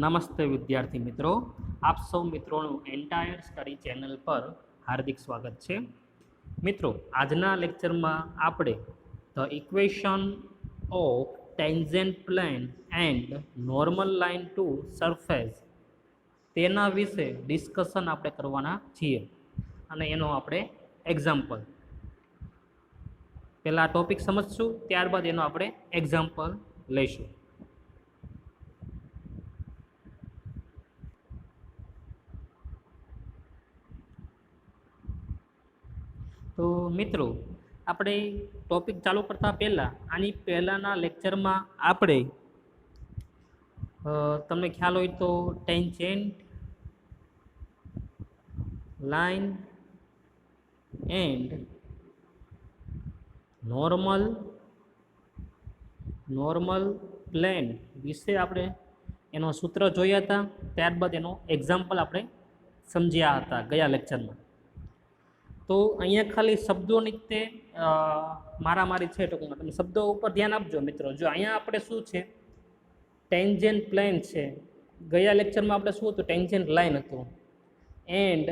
નમસ્તે વિદ્યાર્થી મિત્રો, આપ સૌ મિત્રોનું એન્ટાયર સ્ટડી ચેનલ પર હાર્દિક સ્વાગત છે. મિત્રો, આજના લેક્ચરમાં આપણે the equation of tangent plane and normal line to surface તેના વિશે ડિસ્કશન આપણે કરવાના છીએ અને એનો આપણે એક્ઝામ્પલ પહેલાં ટોપિક સમજશું, ત્યારબાદ એનો આપણે એક્ઝામ્પલ લઈશું. તો મિત્રો, આપણે ટોપિક ચાલુ કરતા પહેલાં આની પહેલાંના લેક્ચરમાં આપણે તમને ખ્યાલ હોય તો tangent line and normal plane વિશે આપણે એનો સૂત્ર જોયા હતા. ત્યારબાદ એનો એક્ઝામ્પલ આપણે સમજ્યા હતા ગયા લેક્ચરમાં. તો અહીંયા ખાલી શબ્દોની રીતે મારામારી છે ટૂંકમાં, તમે શબ્દો ઉપર ધ્યાન આપજો મિત્રો. જો અહીંયા આપણે શું છે, ટેન્જેન્ટ પ્લેન છે. ગયા લેક્ચરમાં આપણે શું હતું, ટેન્જેન્ટ લાઇન હતું. એન્ડ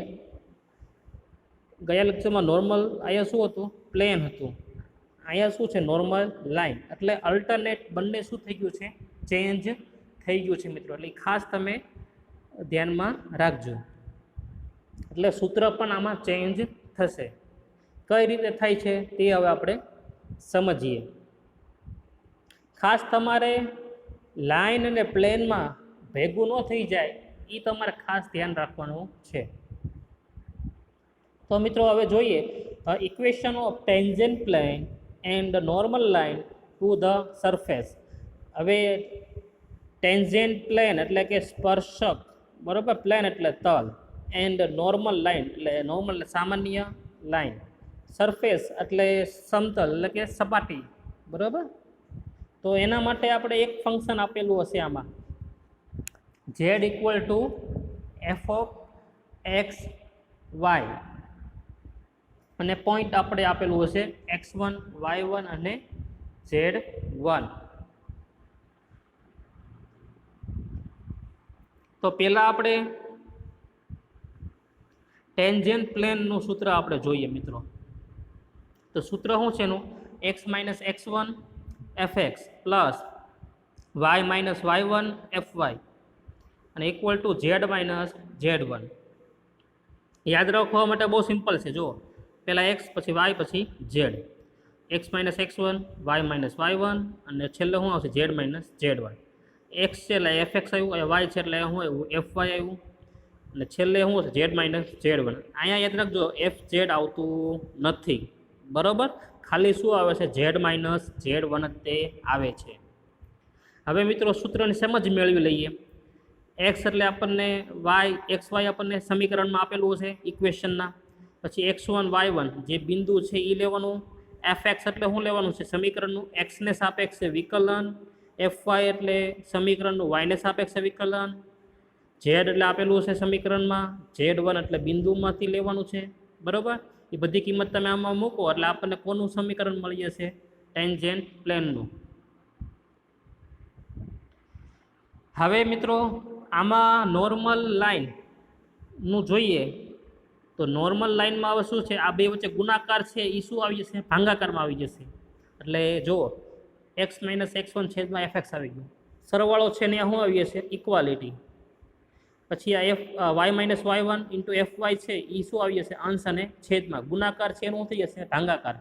ગયા લેક્ચરમાં નોર્મલ, અહીંયા શું હતું, પ્લેન હતું. અહીંયા શું છે, નોર્મલ લાઇન. એટલે અલ્ટરનેટ બંને શું થઈ ગયું છે, ચેન્જ થઈ ગયું છે મિત્રો. એટલે ખાસ તમે ધ્યાનમાં રાખજો. એટલે સૂત્ર પણ આમાં ચેન્જ થશે. કઈ રીતે થાય છે તે હવે આપણે સમજીએ. ખાસ તમારે લાઇન અને પ્લેનમાં ભેગું ન થઈ જાય એ તમારે ખાસ ધ્યાન રાખવાનું છે. તો મિત્રો હવે જોઈએ equation of tangent plane and normal line to the surface. હવે ટેન્જેન્ટ પ્લેન એટલે કે સ્પર્શક, બરાબર, પ્લેન એટલે તલ, એન્ડ નોર્મલ લાઇન એટલે નોર્મલ સામાન્ય લાઇન, સરફેસ એટલે સમતલ એટલે કે સપાટી, બરાબર. તો એના માટે આપણે એક ફંક્શન આપેલું હશે આમાં, z equal to F of X Y, અને પોઈન્ટ આપણે આપેલું હશે x1 y1 અને z1. તો પહેલાં આપણે ટેન્જેન્ટ પ્લેનનું સૂત્ર આપણે જોઈએ મિત્રો. તો સૂત્ર શું છે એનું, x minus x1 fx plus y minus y1 fy અને equal to z minus z1. યાદ રાખવા માટે બહુ સિમ્પલ છે. જુઓ, પહેલાં x પછી y પછી z, x minus x1 y minus y1 અને છેલ્લે શું આવશે, z માઇનસ z1. x છે એટલે fx આવ્યું, y છે એટલે શું આવ્યું, fy આવ્યું, અને છેલ્લે શું હશે, z માઇનસ z1. અહીંયા યાદ રાખજો એફ ઝેડ આવતું નથી, બરાબર. ખાલી શું આવે છે, z માઇનસ z1 જ તે આવે છે. હવે મિત્રો સૂત્રની સમજ મેળવી લઈએ. x એટલે આપણને એક્સ વાય આપણને સમીકરણમાં આપેલું છે ઇક્વેશનના. પછી x1 y1 જે બિંદુ છે એ લેવાનું. fx એટલે શું લેવાનું છે, સમીકરણનું એક્સને સાપેક્ષે વિકલન. fy એટલે સમીકરણનું વાયને સાપેક્ષે વિકલન. z એટલે આપેલું છે સમીકરણમાં, z1 એટલે બિંદુમાંથી લેવાનું છે, બરાબર. એ બધી કિંમત તમે આમાં મૂકો એટલે આપણને કોનું સમીકરણ મળી જશે, ટેન્જેન્ટ પ્લેનનું. હવે મિત્રો આમાં નોર્મલ લાઇનનું જોઈએ તો નોર્મલ લાઇનમાં હવે શું છે, આ બે વચ્ચે ગુણાકાર છે એ શું આવી જશે, ભાંગાકારમાં આવી જશે. એટલે જુઓ, એક્સ માઇનસ x1 છેદમાં fx આવી ગયું, સરવાળો છે ને શું આવી જશે, ઇક્વાલિટી. પછી આ Y minus y1 into fy છે એ શું આવી જશે, અંશ અને છેદમાં. ગુણાકાર છે એનું થઈ જશે ભાંગાકાર.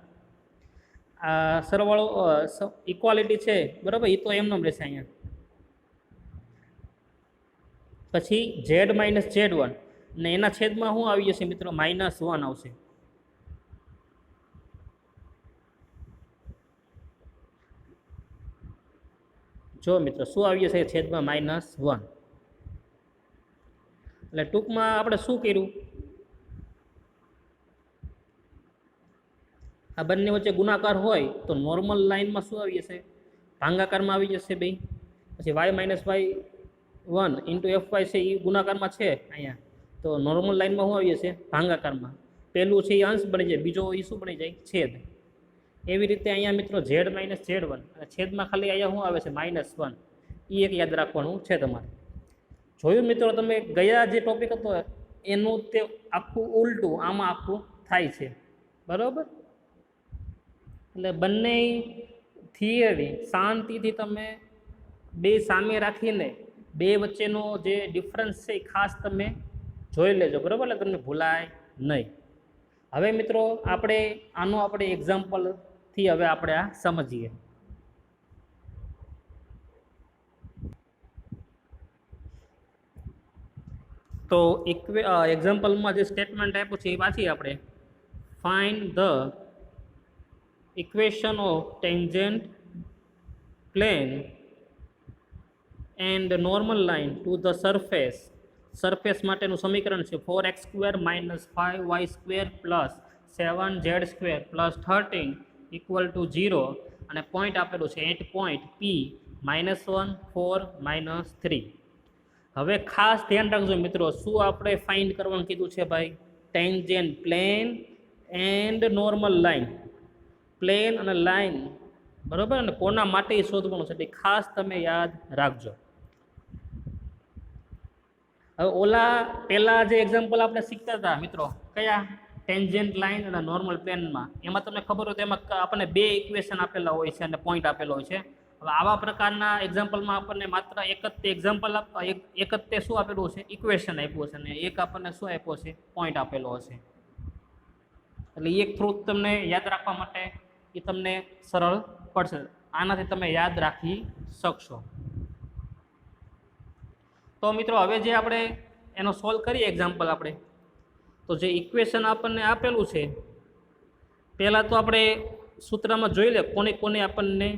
આ સરવાળો ઇક્વાલિટી છે, બરાબર, એ તો એમનો રહેશે અહીંયા. પછી z માઇનસ z1 ને એના છેદમાં શું આવી જશે મિત્રો, -1 આવશે. જો મિત્રો શું આવી જશે, છેદમાં -1. એટલે ટૂંકમાં આપણે શું કર્યું, આ બંને વચ્ચે ગુણાકાર હોય તો નોર્મલ લાઇનમાં શું આવી જશે, ભાંગાકારમાં આવી જશે ભાઈ. પછી y minus y1 into fy છે એ ગુણાકારમાં છે અહીંયા, તો નોર્મલ લાઇનમાં શું આવી જશે, ભાંગાકારમાં. પહેલું છે એ અંશ બની જાય, બીજો એ શું બની જાય, છેદ. એવી રીતે અહીંયા મિત્રો z માઇનસ z1 અને છેદમાં ખાલી અહીંયા શું આવે છે, -1. એ એક યાદ રાખવાનું છે તમારે. જોયું મિત્રો તમે, ગયા જે ટોપિક હતો એનું તે આખું ઉલટું આમાં આખું થાય છે, બરાબર. એટલે બંને થિયરી શાંતિથી તમે બે સામે રાખીને બે વચ્ચેનો જે ડિફરન્સ છે એ ખાસ તમે જોઈ લેજો, બરાબર. એટલે તમને ભૂલાય નહીં. હવે મિત્રો આપણે એક્ઝામ્પલથી હવે આપણે આ સમજીએ. તો એક્ઝામ્પલમાં જે સ્ટેટમેન્ટ આપ્યું છે એ પાછી આપણે find the equation of tangent plane and normal line to the surface માટેનું સમીકરણ છે 4x² - 5y² + 7z² + 13 = 0 અને પોઈન્ટ આપેલું છે એટ પોઈન્ટ P -1 4 -3. હવે ખાસ ધ્યાન રાખજો મિત્રો, શું આપણે ફાઇન્ડ કરવાનું કીધું છે ભાઈ? Tangent plane and normal line. Plane અને લાઇન, બરાબર, અને કોના માટે શોધવાનું છે તે ખાસ તમે યાદ રાખજો. હવે પહેલાં જે એક્ઝામ્પલ આપણે શીખતા હતા મિત્રો, કયા? ટેન્જન્ટ લાઇન અને નોર્મલ પ્લેનમાં. એમાં તમને ખબર હોય તો એમાં આપણને બે ઇક્વેશન આપેલા હોય છે અને પોઈન્ટ આપેલો હોય છે. હવે આવા પ્રકારના એક્ઝામ્પલમાં આપણને માત્ર એક જ તે એક્ઝામ્પલ એક જ તે શું આપેલું છે? ઇક્વેશન આપ્યું છે, અને એક આપણને શું આપ્યો છે? પોઈન્ટ આપેલો હશે. એટલે એક થ્રુ તમને યાદ રાખવા માટે એ તમને સરળ પડશે. આનાથી તમે યાદ રાખી શકશો. તો મિત્રો હવે જે આપણે એનો સોલ્વ કરીએ એક્ઝામ્પલ આપણે, તો જે ઇક્વેશન આપણને આપેલું છે પહેલાં તો આપણે સૂત્રમાં જોઈ લે કોની આપણને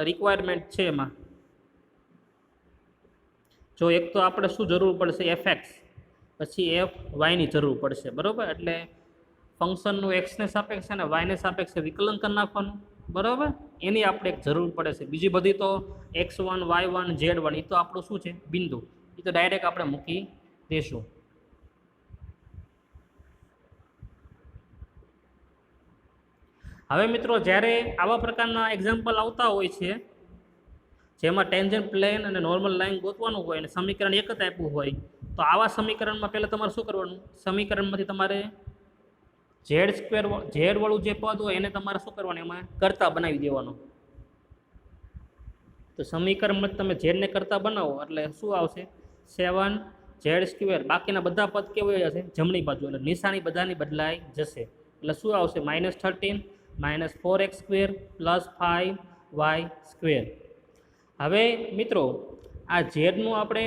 રિક્વાયરમેન્ટ છે. એમાં જો એક તો આપણે શું જરૂર પડશે? fx, પછી fyની જરૂર પડશે, બરાબર. એટલે ફંક્શનનું એક્સને સાપેક્ષે અને વાયને સાપેક્ષે વિકલન કરી નાખવાનું, બરાબર. એની આપણે એક જરૂર પડે છે. બીજી બધી તો x1 y1 z1 એ તો આપણું શું છે? બિંદુ. એ તો ડાયરેક્ટ આપણે મૂકી દઈશું. હવે મિત્રો જ્યારે આવા પ્રકારના એક્ઝામ્પલ આવતા હોય છે જેમાં ટેન્જન્ટ પ્લેન અને નોર્મલ લાઇન ગોતવાનું હોય અને સમીકરણ એક જ આપ્યું હોય, તો આવા સમીકરણમાં પહેલાં તમારે શું કરવાનું? સમીકરણમાંથી તમારે z² વાળું જે પદ હોય એને તમારે શું કરવાનું? એમાં કરતા બનાવી દેવાનું. તો સમીકરણમાં તમે ઝેડને કરતા બનાવો એટલે શું આવશે? 7z². બાકીના બધા પદ કેવું જશે? જમણી બાજુ. એટલે નિશાની બધાની બદલાઈ જશે. એટલે શું આવશે? -13 -4x² + 5y². હવે મિત્રો આ ઝેડનું આપણે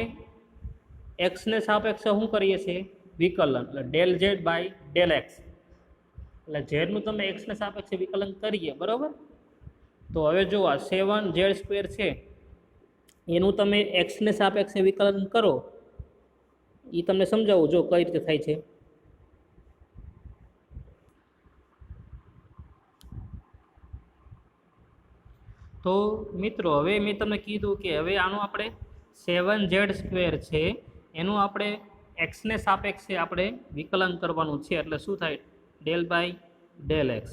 એક્સને સાપેક્ષે શું કરીએ છીએ? વિકલન. એટલે ∂z/∂x. એટલે ઝેડનું તમે એક્સને સાપેક્ષે વિકલન કરીએ, બરાબર. તો હવે જો આ 7z² છે એનું તમે એક્સને સાપેક્ષે વિકલન કરો, એ તમને સમજાવું જો કઈ રીતે થાય છે. તો મિત્રો હવે મેં તમને કીધું કે હવે આનું આપણે 7z² છે એનું આપણે એક્સને સાપેક્ષે આપણે વિકલન કરવાનું છે. એટલે શું થાય? ∂/∂x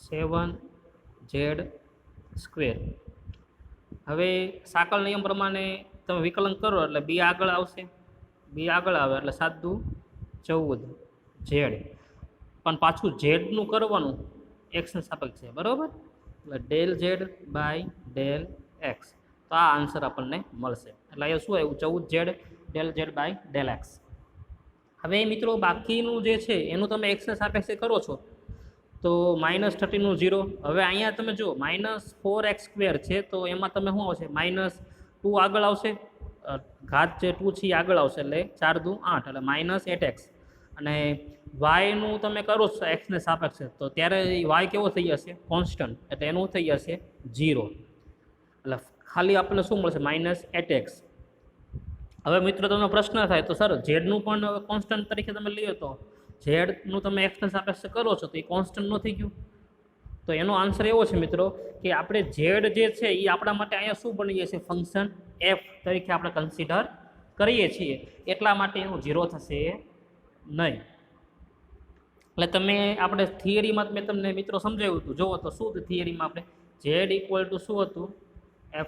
7z². હવે સાંકળ નિયમ પ્રમાણે તમે વિકલન કરો એટલે બી આગળ આવશે. બી આગળ આવે એટલે 7 દુ 14 z. પણ પાછું ઝેડનું કરવાનું એક્સને સાપેક્ષે, બરાબર. એટલે ∂z/∂x. તો આ આન્સર આપણને મળશે. એટલે અહીંયા શું આવ્યું? 14z ∂z/∂x. હવે મિત્રો બાકીનું જે છે એનું તમે એક્સને સાપેક્ષે કરો છો તો -13 નું 0. હવે અહીંયા તમે જો -4x² છે તો એમાં તમે શું આવશે? -2 આગળ આવશે, ઘાત જે 2 છે એ આગળ આવશે એટલે 4 દુ 8 એટલે -8x. અને વાયનું તમે કરો છો એક્સને સાપેક્ષે તો ત્યારે વાય કેવો થઈ જશે? કોન્સ્ટન્ટ. એટલે એનું થઈ જશે 0. એટલે ખાલી આપણને શું મળશે? -8x. હવે મિત્રો તમને પ્રશ્ન થાય તો સર ઝેડનું પણ કોન્સ્ટન્ટ તરીકે તમે લ્યો તો ઝેડનું તમે એક્સને સાપેક્ષે કરો છો તો એ કોન્સ્ટન્ટ ન થઈ ગયું? તો એનો આન્સર એવો છે મિત્રો કે આપણે ઝેડ જે છે એ આપણા માટે અહીંયા શું બની જશે? ફંક્શન એફ તરીકે આપણે કન્સિડર કરીએ છીએ, એટલા માટે એનું 0 થશે નહીં. એટલે તમે આપણે થિયરીમાં મેં તમને મિત્રો સમજાવ્યું હતું, જુઓ તો શું થિયરીમાં આપણે z = શું હતું?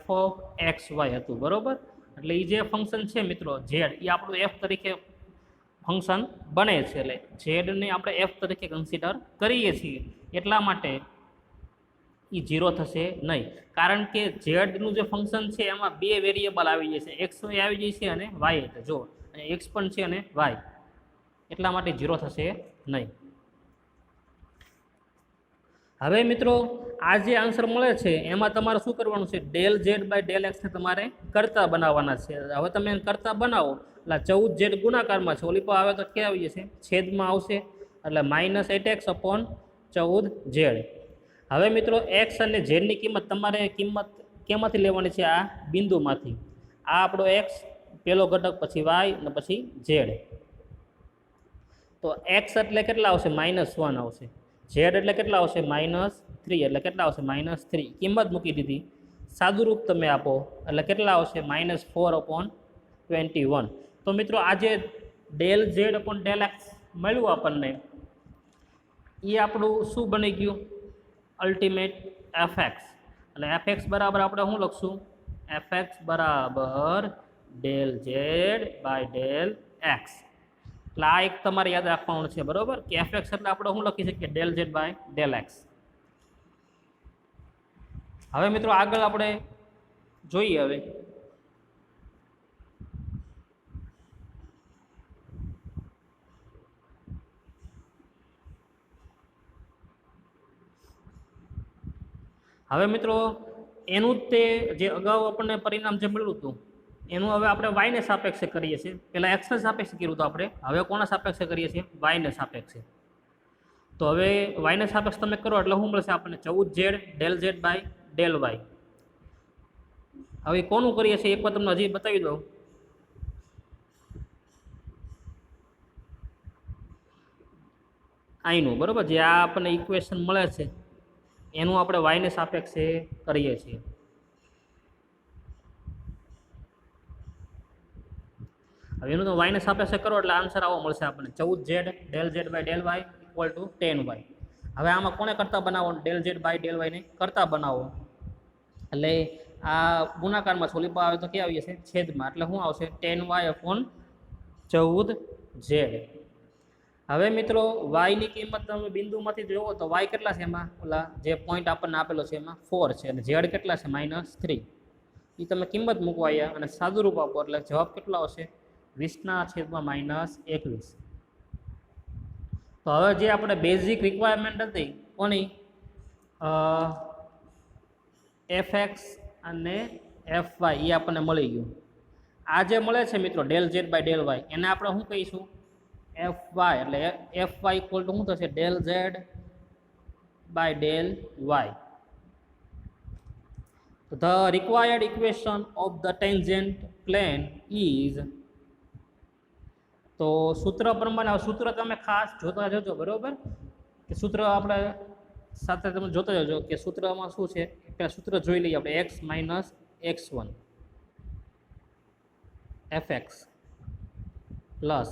f(x, y) હતું, બરાબર. એટલે એ જે ફંક્શન છે મિત્રો ઝેડ એ આપણું એફ તરીકે ફંક્શન બને છે, એટલે ઝેડને આપણે એફ તરીકે કન્સિડર કરીએ છીએ, એટલા માટે એ 0 થશે નહીં, કારણ કે ઝેડનું જે ફંક્શન છે એમાં બે વેરિયેબલ આવી જશે, એક્સ આવી જાય છે અને વાય, એટલે જો એક્સ પણ છે અને વાય, એટલા માટે 0 થશે નહીં. હવે મિત્રો આ જે આન્સર મળે છે એમાં તમારે શું કરવાનું છે, ડેલ ઝેડ બાય ડેલ એક્સને તમારે કરતા બનાવવાના છે. હવે તમે કરતા બનાવો એટલે 14 ઝેડ ગુણાકારમાં છે, ઓલી પર આવે તો ક્યાં આવી જશે, છેદમાં આવશે, એટલે -8x/14 ઝેડ. હવે મિત્રો એક્સ અને ઝેડની કિંમત તમારે કેમાંથી લેવાની છે, આ બિંદુમાંથી. આ આપણો એક્સ પહેલો ઘટક, પછી વાય અને પછી ઝેડ. તો એક્સ એટલે કેટલા આવશે, -1 આવશે. ઝેડ એટલે કેટલા આવશે, -3, એટલે કેટલા આવશે, -3. કિંમત મૂકી દીધી, સાદું રૂપ તમે આપો એટલે કેટલા આવશે, -4/21. તો મિત્રો આ જે del Z upon del x મળ્યું આપણને, એ આપણું શું બની ગયું, અલ્ટિમેટ એફએક્સ. એટલે એફએક્સ બરાબર આપણે શું લખશું, એફએક્સ બરાબર del Z by del X. એટલે આ એક તમારે યાદ રાખવાનું છે, બરાબર, કે એફએક્સ એટલે આપણે શું લખી શકીએ, del Z by del X. હવે મિત્રો આગળ આપણે જોઈએ, હવે મિત્રો એનું જ તે જે અગાઉ આપણને પરિણામ જે મળ્યું હતું એનું હવે આપણે વાયને સાપેક્ષે કરીએ છીએ. પહેલાં એક્સને સાપેક્ષે કર્યું હતું આપણે, હવે કોના સાપેક્ષે કરીએ છીએ, વાયને સાપેક્ષે. તો હવે વાયને સાપેક્ષ તમે કરો એટલે શું મળશે આપણને, 14 Z del Z by del Y. હવે કોનું કરીએ છીએ એક વાર તમને હજી બતાવી દઉં. આઈનું, બરાબર, જે આ આપણને ઇક્વેશન મળે છે એનું આપણે વાયને સાપેક્ષે કરીએ છીએ. હવે એનું તો વાયને સાપેક્ષે કરો એટલે આન્સર આવો મળશે આપણને, 14 Z del Z by del Y equal to 10 Y. હવે આમાં કોને કરતા બનાવો, ડેલ ઝેડ બાય ડેલ વાયને કરતા બનાવો, એટલે આ ગુણાકારમાં સોલીપા આવે તો ક્યાં આવી જશે, છેદમાં, એટલે શું આવશે, 10y/14z. હવે મિત્રો વાયની કિંમત તમે બિંદુમાંથી જોવો તો વાય કેટલા છે, એમાં ઓલા જે પોઈન્ટ આપણને આપેલો છે એમાં 4 છે, અને ઝેડ કેટલા છે, -3. એ તમે કિંમત મૂકવા આવ્યા અને સાદું રૂપ આપો એટલે જવાબ કેટલો આવશે, 20/-21. તો હવે જે આપણે બેઝિક રિક્વાયરમેન્ટ હતી કોની, એફએક્સ અને એફવાય, એ આપણને મળી ગયું. આ જે મળે છે મિત્રો del Z by del Y, એને આપણે શું કહીશું, એફવાય. એટલે એફવાય ઇક્વલ ટુ શું થશે, del Z by del Y. The required equation of the tangent plane is, તો સૂત્ર પ્રમાણે, સૂત્ર તમે ખાસ જોતા જજો, બરાબર, કે સૂત્ર આપણે સાથે તમે જોતા જજો કે સૂત્રમાં શું છે. પહેલાં સૂત્ર જોઈ લઈએ આપણે, x-x1 fx plus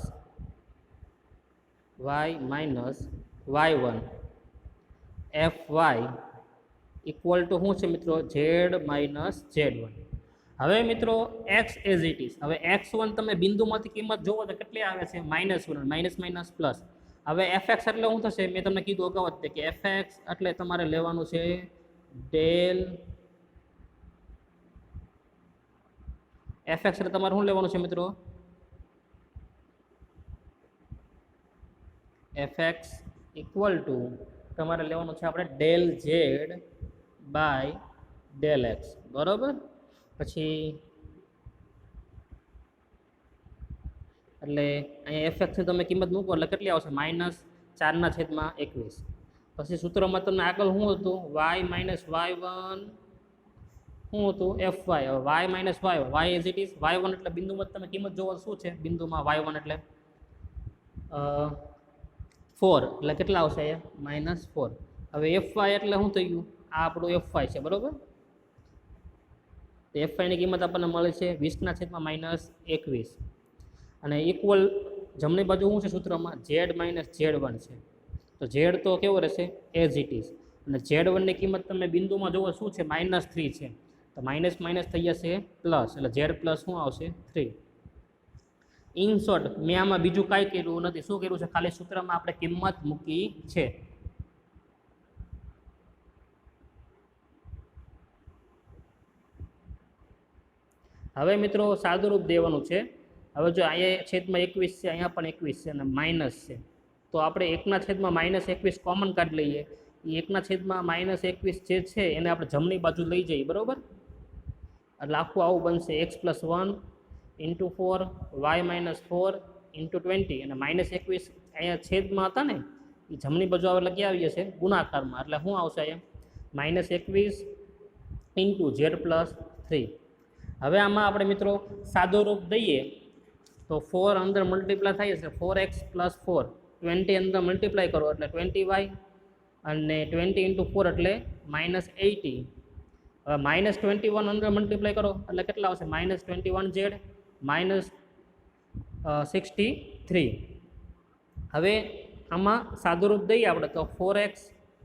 y-y1 fy equal to શું છે મિત્રો, z-z1. હવે મિત્રો x એઝ ઇટ ઇઝ. હવે x1 તમે બિંદુમાંથી કિંમત જોવો તો કેટલી આવે છે, -1, માઇનસ પ્લસ. હવે fx એટલે શું થશે, મેં તમને કીધું અગાઉ જ કે fx એટલે તમારે લેવાનું છે ડેલ, fx એટલે તમારે શું લેવાનું છે મિત્રો, fx ઇક્વલ ટુ તમારે લેવાનું છે આપણે del Z by del X, બરાબર. પછી એટલે અહીંયા એફએક્સની તમે કિંમત મૂકો એટલે કેટલી આવશે, -4/21. પછી સૂત્રમાં તમને આગળ શું હતું, y-y1 શું હતું, fy. હવે y as it is, y1 એટલે બિંદુમાં તમે કિંમત જોવો શું છે, બિંદુમાં y1 એટલે 4, એટલે કેટલા આવશે અહીંયા, -4. હવે fy એટલે શું થઈ ગયું, આ આપણું fy છે, બરાબર. તો fyની કિંમત આપણને મળે છે 20/-21. અને ઇક્વલ જમણી બાજુ શું છે સૂત્રમાં, z-z1 છે. તો ઝેડ તો કેવો રહેશે, એઝ ઇટ ઇઝ. અને z1ની કિંમત તમે બિંદુમાં જોવો શું છે, -3 છે. તો માઇનસ માઇનસ થઈ જશે પ્લસ, એટલે ઝેડ પ્લસ શું આવશે 3. ઇન શોર્ટ મેં આમાં બીજું કાંઈ કર્યું નથી. શું કર્યું છે? ખાલી સૂત્રમાં આપણે કિંમત મૂકી છે. હવે મિત્રો સાદુરૂપ દેવાનું છે. હવે જો અહીંયા છેદમાં 21 છે, અહીંયા પણ 21 છે અને માઇનસ છે, તો આપણે 1/-21 કોમન કાઢી લઈએ. એ 1/-21 જે છે એને આપણે જમણી બાજુ લઈ જઈએ, બરાબર? એટલે આખું આવું બનશે x+1 × 4 y-4 × 20 અને -21 અહીંયા છેદમાં હતા ને એ જમણી બાજુ આવે લખી આવીએ છે ગુણાકારમાં, એટલે શું આવશે અહીંયા -21 × z+3. હવે આમાં આપણે મિત્રો સાદો રૂપ દઈએ તો 4 અંદર મલ્ટીપ્લાય થાય છે 4x + 4, 20 અંદર મલ્ટીપ્લાય કરો એટલે 20y અને 20 × 4 એટલે -80. હવે -21 અંદર મલ્ટીપ્લાય કરો એટલે કેટલા આવશે? -21z -63. હવે આમાં સાદુરૂપ દઈએ આપણે તો 4x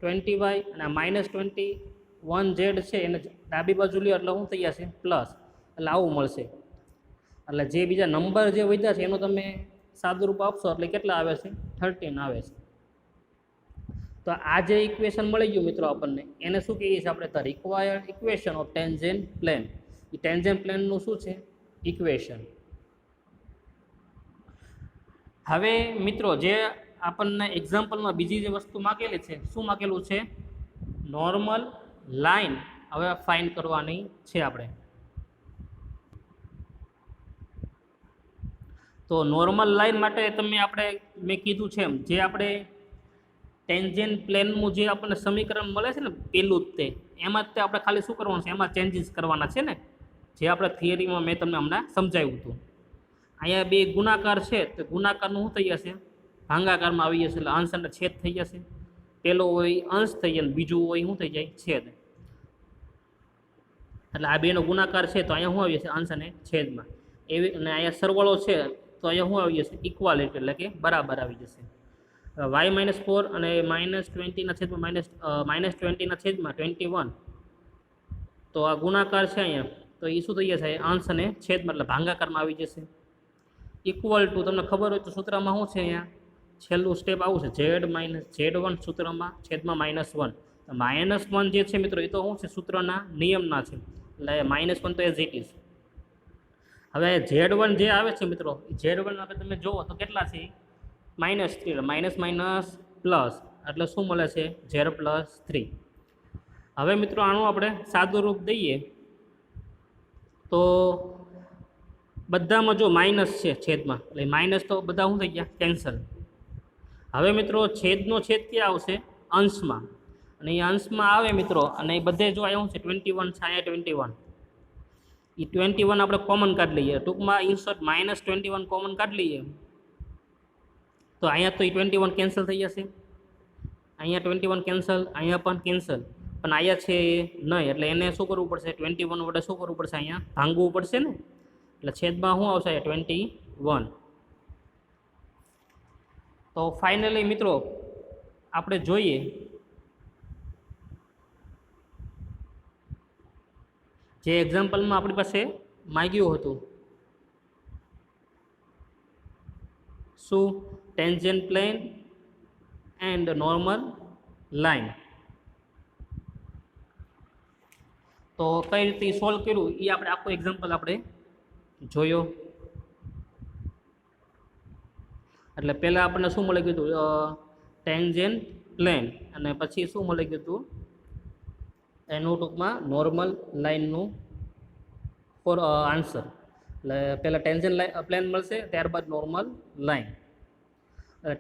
20y અને -21z છે એને ડાબી બાજુ લ્યો એટલે શું થઈ જશે? પ્લસ, એટલે આવું મળશે. એટલે જે બીજા નંબર જે વધ્યા છે એનું તમે સાદુરૂપ આપશો એટલે કેટલા આવે છે? 13 આવે છે. તો આ જે ઇક્વેશન મળી ગયું મિત્રો આપણને, એને શું કહીએ છીએ આપણે? The required equation of tangent plane. એ ટેન્જેન્ટ પ્લેનનું શું છે? ઇક્વેશન. હવે મિત્રો જે આપણને એક્ઝામ્પલમાં બીજી જે વસ્તુ માગેલી છે, શું માગેલું છે? નોર્મલ લાઈન હવે ફાઇન્ડ કરવાની છે આપણે. તો નોર્મલ લાઈન માટે આપણે મેં કીધું છે એમ, જે આપણે ટેન્જેન્ટ પ્લેનનું જે આપણને સમીકરણ મળે છે ને પેલું જ તે, એમાં જ તે આપણે ખાલી શું કરવાનું છે? એમાં ચેન્જીસ કરવાના છે ને, જે આપણે થિયરીમાં મેં તમને હમણાં સમજાવ્યું હતું. અહીંયા બે ગુણાકાર છે તો ગુણાકારનું શું થઈ જશે? ભાંગાકારમાં આવી જશે, એટલે અંશ અને છેદ થઈ જશે. પેલો હોય અંશ થઈ જાય, બીજું હોય શું થઈ જાય? છેદ. એટલે આ બેનો ગુણાકાર છે તો અહીંયા શું આવી જશે? અંશ અને છેદમાં. એવી અને અહીંયા સરવાળો છે તો અહીંયા શું આવી જશે? ઇક્વાલિટી, એટલે કે બરાબર આવી જશે. y-4 અને -20/-21, તો આ ગુણાકાર છે અહીંયા, તો એ શું થઈ જશે? અંશ અને છેદમાં, એટલે ભાંગાકારમાં આવી જશે. ઇક્વલ ટુ તમને ખબર હોય તો સૂત્રમાં શું છે? અહીંયા છેલ્લું સ્ટેપ આવું છે z-z1 સૂત્રમાં છેદમાં -1. -1 જે છે મિત્રો એ તો શું છે? સૂત્રના નિયમના છે, એટલે -1 તો એઝ ઇટ ઇઝ. હવે z1 જે આવે છે મિત્રો, z1 આપણે તમે જુઓ તો કેટલા છે? -3, માઇનસ માઇનસ પ્લસ, એટલે શું મળે છે? z+3. હવે મિત્રો આનું આપણે સાદું રૂપ દઈએ તો બધામાં જો માઇનસ છે છેદમાં, એટલે માઇનસ તો બધા શું થઈ ગયા? કેન્સલ. હવે મિત્રો છેદનો છેદ ક્યાં આવશે? અંશમાં, અને એ અંશમાં આવે મિત્રો, અને એ બધે જો આવ્યું છે 21 છે, અહીંયા 21, એ 21 આપણે કોમન કાઢી લઈએ. ટૂંકમાં ઇનશોર્ટ -21 કોમન કાઢી લઈએ તો અહીંયા તો એ 21 કેન્સલ થઈ જશે, અહીંયા 21 કેન્સલ, અહીંયા પણ કેન્સલ, પણ અહીંયા છે નહીં, એટલે એને શું કરવું પડશે? 21 વડે શું કરવું પડશે? અહીંયા ભાંગવું પડશે ને, એટલે છેદમાં શું આવશે? 21. તો ફાઇનલી મિત્રો આપણે જોઈએ જે એક્ઝામ્પલમાં આપણી પાસે માંગ્યું હતું, શું? Tangent plane and normal line. તો કઈ રીતે સોલ્વ કર્યું એ આપણે આખું એક્ઝામ્પલ આપણે જોયો. એટલે પહેલાં આપણને શું મળી ગયું હતું? ટેન્જેન્ટ પ્લેન, અને પછી શું મળી ગયું હતું? એનું ટૂંકમાં નોર્મલ લાઇનનું ફોર આન્સર. એટલે પહેલાં ટેન્જેન્ટ પ્લેન મળશે, ત્યારબાદ નોર્મલ લાઇન.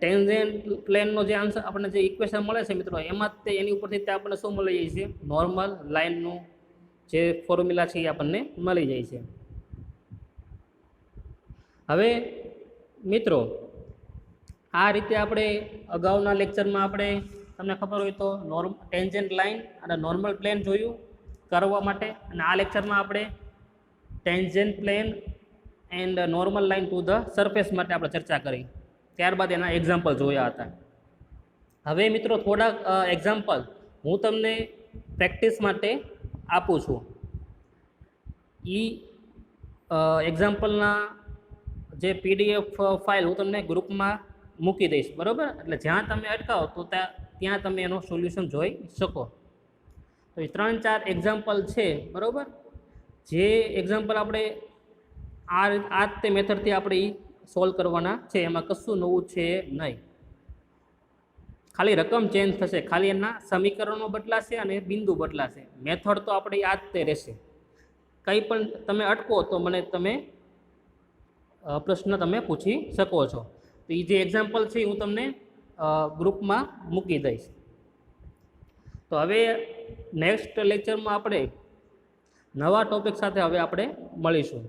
ટેન્જેન્ટ પ્લેનનો જે આન્સર આપણને જે ઇક્વેશન મળે છે મિત્રો, એમાં જ તે એની ઉપરથી તે આપણને શું મળી જાય છે? નોર્મલ લાઇનનું જે ફોર્મ્યુલા છે એ આપણને મળી જાય છે. હવે મિત્રો આ રીતે આપણે અગાઉના લેક્ચરમાં આપણે તમને ખબર હોય તો ટેન્જેન્ટ લાઇન અને નોર્મલ પ્લેન જોયું કરવા માટે, અને આ લેક્ચરમાં આપણે tangent plane and normal line to the surface માટે આપણે ચર્ચા કરી. ત્યારબાદ એના એક્ઝામ્પલ જોયા હતા. હવે મિત્રો થોડાક એક્ઝામ્પલ હું તમને પ્રેક્ટિસ માટે આપું છું. એ એક્ઝામ્પલના જે PDF ફાઇલ હું તમને ગ્રુપમાં મૂકી દઈશ, બરાબર? એટલે જ્યાં તમે અટકાવો તો ત્યાં તમે એનો સોલ્યુશન જોઈ શકો. તો એ 3-4 એક્ઝામ્પલ છે, બરાબર? જે એક્ઝામ્પલ આપણે આ તે મેથડથી આપણે એ સોલ્વ કરવાના છે. એમાં કશું નવું છે નહીં, ખાલી રકમ ચેન્જ થશે, ખાલી એના સમીકરણો બદલાશે અને બિંદુ બદલાશે. મેથડ તો આપણે આ જ તે રહેશે. કંઈ પણ તમે અટકો તો મને તમે પ્રશ્ન તમે પૂછી શકો છો. તો એ જે એક્ઝામ્પલ છે હું તમને ગ્રુપમાં મૂકી દઈશ. તો હવે નેક્સ્ટ લેક્ચરમાં આપણે નવા ટોપિક સાથે હવે આપણે મળીશું.